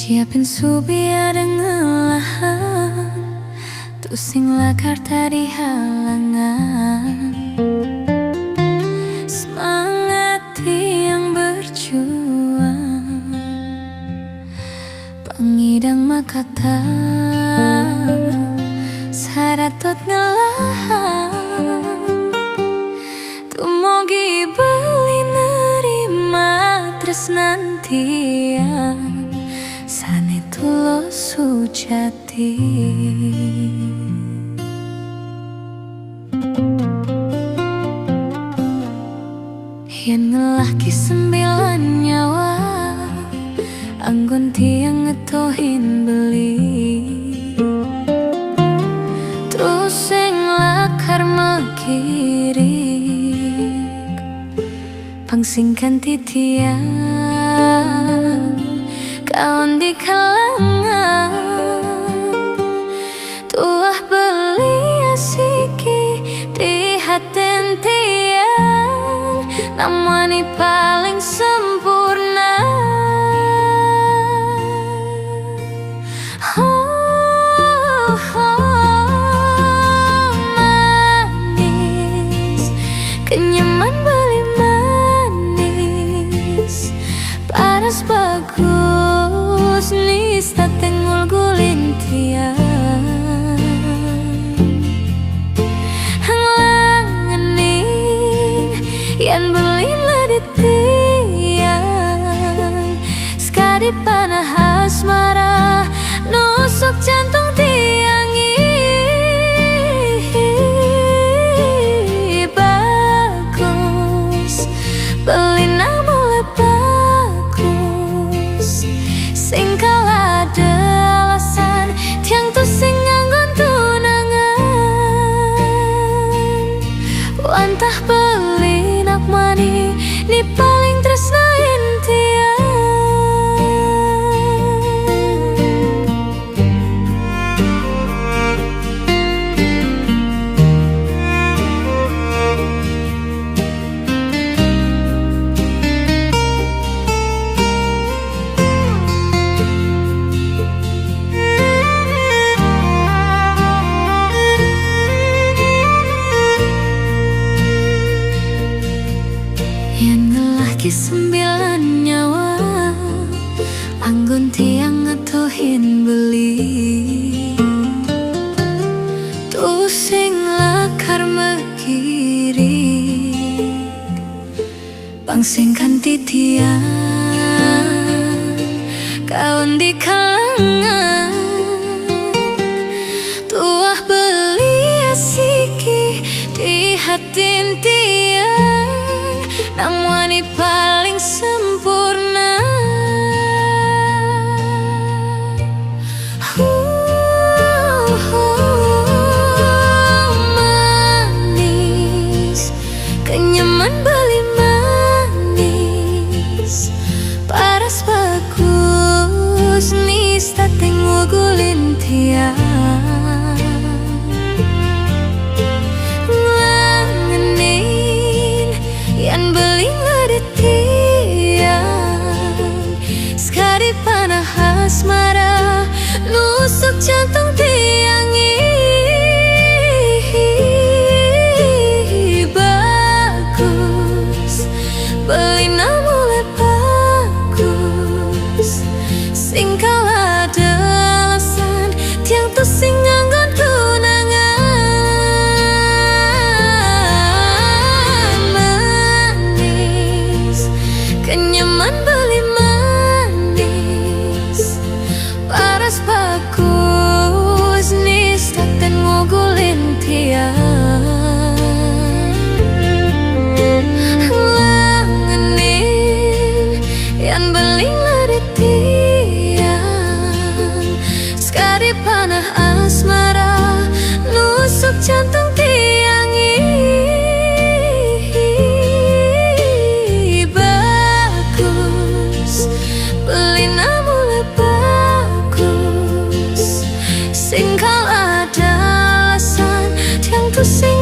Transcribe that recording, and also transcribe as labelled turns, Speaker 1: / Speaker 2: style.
Speaker 1: Dia pensubi ada ngelahan tu sing lakar tadi halangan. Semangat yang berjuang pangidang makata saratot ngelahan tumugi beli nerima tresnantian sane tulus sujati. Yen ngelahki 9 nyawa anggon tiang ngetohin beli terus sing lakar mekirik pangsingkan titian kawan di kalangan tuah beli asiki di haten tiang namanya paling sempurna. Manis kenyaman beli manis paras bagus nis tatengul gulintian hanglangening yan beli laditian sekali panah asmara nusuk jantung tiangi bagus beli mulai bagus sing kalah ada alasan tiang tu sing nganggon tunangan wantah beli nak mani ni paling tresnain tiang. Yang ngelahki 9 nyawa anggon tiang ngetohin beli tu sing lakar mekirik pangsingkan titian kawan di kalangan tuah beli asiki di hatin tiang namanya paling sempurna. Manis kenyaman beli manis paras bagus nis tatengul gulintian ngelangenin yan beli laditian sekali panah asmara nusuk jantung tiangi bagus beli mulai bagus sing kalah ada alasan tiang tu sing nganggon tunangan manis kenyaman beli manis paras bagus nis taten ngugulin tiang langenin yan beli laditian sekali panah asmara nusuk jantung tiangi bagus beli mulai bagus sing kalah ada alasan tiang tu sing